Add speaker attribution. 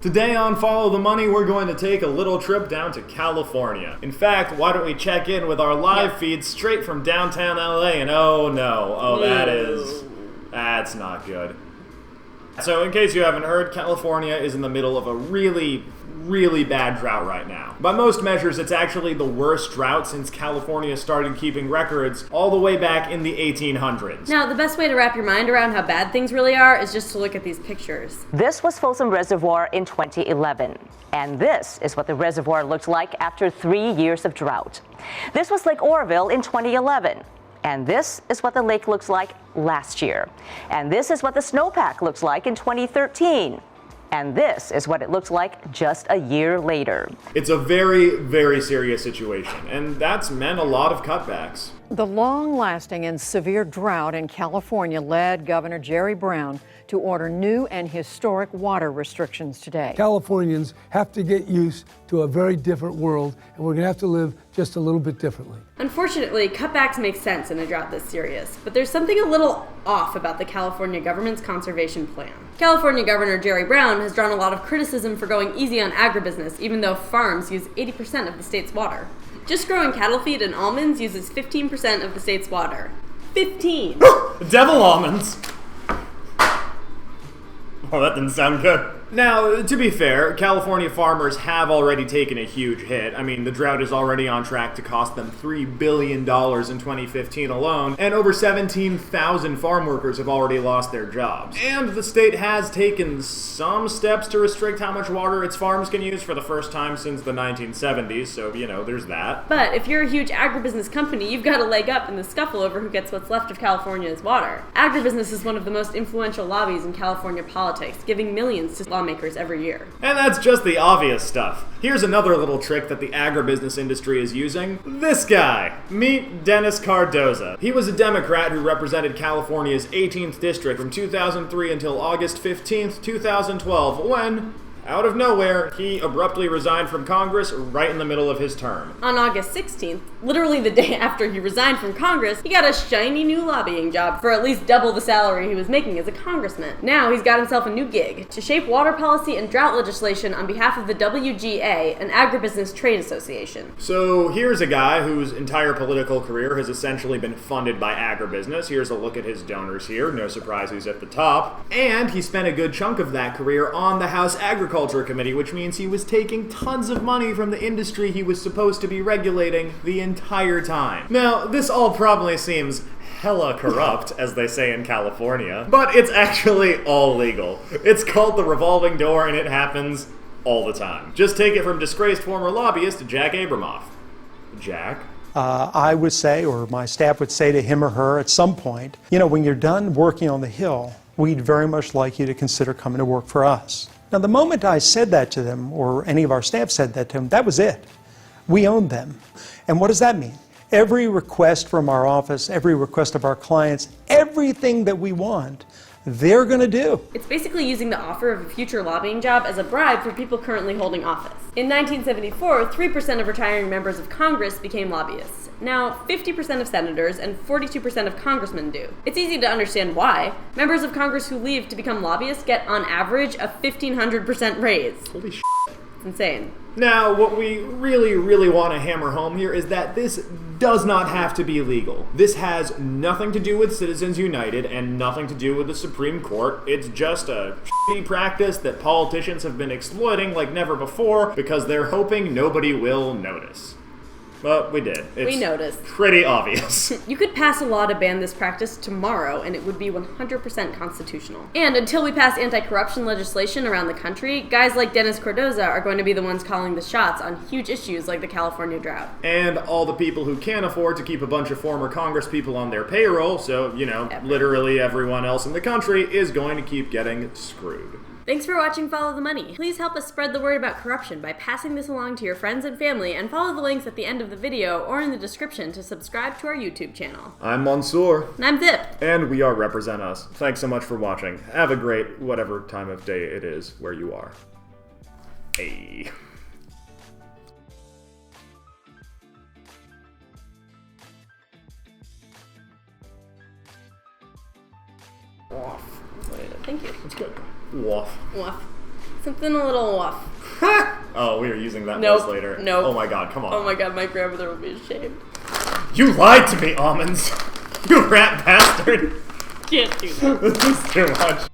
Speaker 1: Today on Follow the Money, we're going to take a little trip down to California. In fact, why don't we check in with our live feed straight from downtown LA, and oh no, that's not good. So in case you haven't heard, California is in the middle of a really bad drought right now. By most measures, it's actually the worst drought since California started keeping records all the way back in the 1800s.
Speaker 2: Now, the best way to wrap your mind around how bad things really are is just to look at these pictures.
Speaker 3: This was Folsom Reservoir in 2011, and this is what the reservoir looked like after 3 years of drought. This was Lake Oroville in 2011. And this is what the lake looks like last year. And this is what the snowpack looks like in 2013. And this is what it looks like just a year later.
Speaker 1: It's a very serious situation, and that's meant a lot of cutbacks.
Speaker 4: The long-lasting and severe drought in California led Governor Jerry Brown to order new and historic water restrictions today.
Speaker 5: Californians have to get used to a very different world, and we're going to have to live just a little bit differently.
Speaker 2: Unfortunately, cutbacks make sense in a drought this serious, but there's something a little off about the California government's conservation plan. California Governor Jerry Brown has drawn a lot of criticism for going easy on agribusiness, even though farms use 80% of the state's water. Just growing cattle feed and almonds uses 15% of the state's water. 15!
Speaker 1: Devil almonds! Oh, that didn't sound good. Now, to be fair, California farmers have already taken a huge hit. I mean, the drought is already on track to cost them $3 billion in 2015 alone, and over 17,000 farm workers have already lost their jobs. And the state has taken some steps to restrict how much water its farms can use for the first time since the 1970s, so, there's that.
Speaker 2: But if you're a huge agribusiness company, you've got a leg up in the scuffle over who gets what's left of California's water. Agribusiness is one of the most influential lobbies in California politics, giving millions to lawmakers every year.
Speaker 1: And that's just the obvious stuff. Here's another little trick that the agribusiness industry is using. This guy. Meet Dennis Cardoza. He was a Democrat who represented California's 18th district from 2003 until August 15th, 2012, when, out of nowhere, he abruptly resigned from Congress right in the middle of his term.
Speaker 2: On August 16th, literally the day after he resigned from Congress, he got a shiny new lobbying job for at least double the salary he was making as a congressman. Now he's got himself a new gig, to shape water policy and drought legislation on behalf of the WGA, an agribusiness trade association.
Speaker 1: So here's a guy whose entire political career has essentially been funded by agribusiness. Here's a look at his donors here. No surprise he's at the top. And he spent a good chunk of that career on the House Agriculture Committee, which means he was taking tons of money from the industry he was supposed to be regulating the entire time. Now, this all probably seems hella corrupt, as they say in California, but it's actually all legal. It's called the Revolving Door, and it happens all the time. Just take it from disgraced former lobbyist Jack Abramoff. Jack?
Speaker 6: I would say, or my staff would say to him or her at some point, when you're done working on the Hill, we'd very much like you to consider coming to work for us. Now, the moment I said that to them, or any of our staff said that to them, that was it. We owned them. And what does that mean? Every request from our office, every request of our clients, everything that we want, they're going to do.
Speaker 2: It's basically using the offer of a future lobbying job as a bribe for people currently holding office. In 1974, 3% of retiring members of Congress became lobbyists. Now, 50% of senators and 42% of congressmen do. It's easy to understand why. Members of Congress who leave to become lobbyists get, on average, a 1,500% raise.
Speaker 1: Holy shit.
Speaker 2: It's insane.
Speaker 1: Now, what we really want to hammer home here is that this does not have to be legal. This has nothing to do with Citizens United and nothing to do with the Supreme Court. It's just a shitty practice that politicians have been exploiting like never before because they're hoping nobody will notice. But we did.
Speaker 2: We noticed.
Speaker 1: Pretty obvious.
Speaker 2: You could pass a law to ban this practice tomorrow, and it would be 100% constitutional. And until we pass anti-corruption legislation around the country, guys like Dennis Cardoza are going to be the ones calling the shots on huge issues like the California drought.
Speaker 1: And all the people who can't afford to keep a bunch of former congresspeople on their payroll, so, literally everyone else in the country is going to keep getting screwed.
Speaker 2: Thanks for watching Follow the Money. Please help us spread the word about corruption by passing this along to your friends and family, and follow the links at the end of the video or in the description to subscribe to our YouTube channel.
Speaker 1: I'm Mansoor.
Speaker 2: And I'm Zip.
Speaker 1: And we are Represent Us. Thanks so much for watching. Have a great whatever time of day it is where you are. Hey.
Speaker 2: Thank you.
Speaker 1: That's good. Woof.
Speaker 2: Woof. Something a little off.
Speaker 1: Oh, we are using that
Speaker 2: Nope.
Speaker 1: voice later.
Speaker 2: Nope.
Speaker 1: Oh my god, come on.
Speaker 2: Oh my god, my grandmother will be ashamed.
Speaker 1: You lied to me, Almonds! You rat bastard!
Speaker 2: Can't do that.
Speaker 1: This is too much.